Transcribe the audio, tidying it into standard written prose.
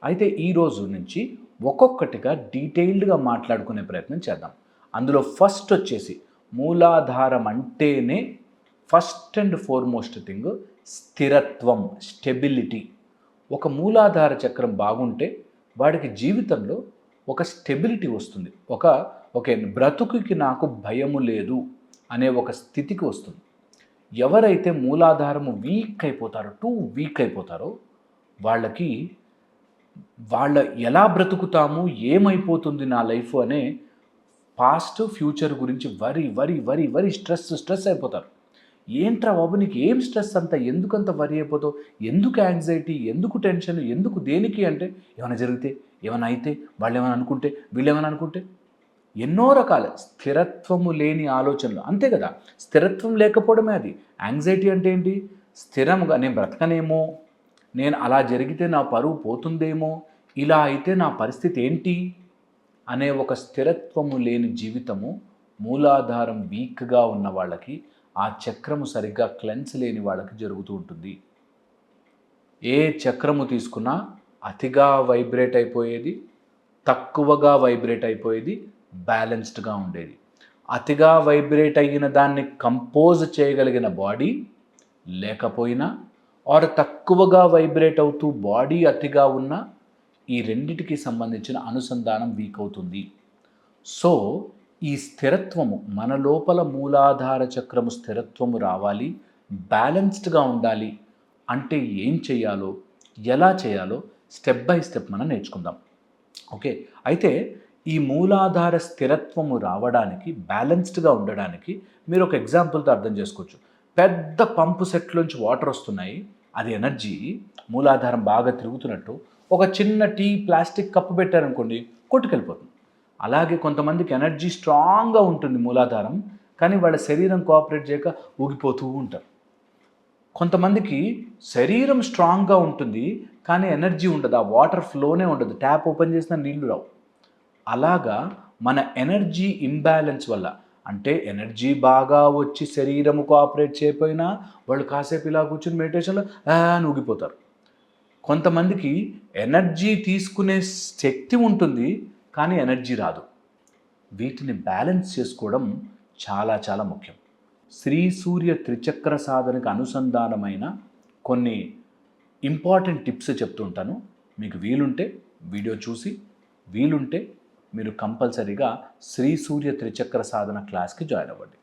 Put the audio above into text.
అయితే ఈరోజు నుంచి ఒక్కొక్కటిగా డీటెయిల్డ్గా మాట్లాడుకునే ప్రయత్నం చేద్దాం. అందులో ఫస్ట్ వచ్చేసి మూలాధారం అంటేనే ఫస్ట్ అండ్ ఫార్మోస్ట్ థింగ్ స్థిరత్వం, స్టెబిలిటీ. ఒక మూలాధార చక్రం బాగుంటే వాడికి జీవితంలో ఒక స్టెబిలిటీ వస్తుంది. ఓకే, బ్రతుకుకి నాకు భయము లేదు అనే ఒక స్థితికి వస్తుంది. ఎవరైతే మూలాధారము వీక్ అయిపోతారో, వీక్ అయిపోతారో వాళ్ళకి ఎలా బ్రతుకుతాము, ఏమైపోతుంది నా లైఫ్ అనే పాస్ట్ ఫ్యూచర్ గురించి వరి స్ట్రెస్ అయిపోతారు. ఏంట్రా బాబు నీకు ఏం స్ట్రెస్ అంత, ఎందుకంత వరి అయిపోతావు, ఎందుకు యాంగ్జైటీ, ఎందుకు టెన్షన్, ఎందుకు దేనికి అంటే ఏమైనా జరిగితే, ఏమైనా అయితే, వాళ్ళు ఏమైనా అనుకుంటే, వీళ్ళు ఏమైనా అనుకుంటే, ఎన్నో రకాల స్థిరత్వము లేని ఆలోచనలు. అంతే కదా, స్థిరత్వం లేకపోవడమే అది. యాంగ్జైటీ అంటే ఏంటి? స్థిరంగా నేను బ్రతకనేమో, నేను అలా జరిగితే నా పరువు పోతుందేమో, ఇలా అయితే నా పరిస్థితి ఏంటి అనే ఒక స్థిరత్వము లేని జీవితము మూలాధారం వీక్గా ఉన్న వాళ్ళకి, ఆ చక్రము సరిగ్గా క్లెన్స్ లేని వాళ్ళకి జరుగుతూ ఉంటుంది. ఏ చక్రము తీసుకున్నా అతిగా వైబ్రేట్ అయిపోయేది, తక్కువగా వైబ్రేట్ అయిపోయేది, బ్యాలెన్స్డ్గా ఉండేది. అతిగా వైబ్రేట్ అయిన దాన్ని కంపోజ్ చేయగలిగిన బాడీ లేకపోయినా, ఆర్ తక్కువగా వైబ్రేట్ అవుతూ బాడీ అతిగా ఉన్న, ఈ రెండిటికి సంబంధించిన అనుసంధానం వీక్ అవుతుంది. సో ఈ స్థిరత్వము మన లోపల మూలాధార చక్రము స్థిరత్వము రావాలి, బ్యాలెన్స్డ్గా ఉండాలి అంటే ఏం చేయాలో, ఎలా చేయాలో స్టెప్ బై స్టెప్ మనం నేర్చుకుందాం. ఓకే, అయితే ఈ మూలాధార స్థిరత్వము రావడానికి, బ్యాలెన్స్డ్గా ఉండడానికి మీరు ఒక ఎగ్జాంపుల్తో అర్థం చేసుకోవచ్చు. పెద్ద పంపు సెట్లోంచి వాటర్ వస్తున్నాయి, అది ఎనర్జీ, మూలాధారం బాగా తిరుగుతున్నట్టు. ఒక చిన్న ప్లాస్టిక్ కప్పు పెట్టారనుకోండి, కొట్టుకెళ్ళిపోతుంది. అలాగే కొంతమందికి ఎనర్జీ స్ట్రాంగ్గా ఉంటుంది మూలాధారం, కానీ వాళ్ళ శరీరం కోఆపరేట్ చేయక ఊగిపోతూ ఉంటారు. కొంతమందికి శరీరం స్ట్రాంగ్గా ఉంటుంది కానీ ఎనర్జీ ఉండదు, ఆ వాటర్ ఫ్లోనే ఉండదు, ట్యాప్ ఓపెన్ చేసినా నీళ్లు రావు. అలాగా మన ఎనర్జీ ఇంబ్యాలెన్స్ వల్ల, అంటే ఎనర్జీ బాగా వచ్చి శరీరము కోఆపరేట్ చేయకపోయినా వాళ్ళు కాసేపు ఇలా కూర్చొని మెడిటేషన్లో ఊగిపోతారు. కొంతమందికి ఎనర్జీ తీసుకునే శక్తి ఉంటుంది కానీ ఎనర్జీ రాదు. వీటిని బ్యాలెన్స్ చేసుకోవడం చాలా చాలా ముఖ్యం. శ్రీ సూర్య త్రిచక్ర సాధనకు అనుసంధానమైన కొన్ని ఇంపార్టెంట్ టిప్స్ చెప్తుంటాను. మీకు వీలుంటే వీడియో చూసి, వీలుంటే మీరు కంపల్సరీగా శ్రీ సూర్య త్రిచక్ర సాధన క్లాస్కి జాయిన్ అవ్వండి.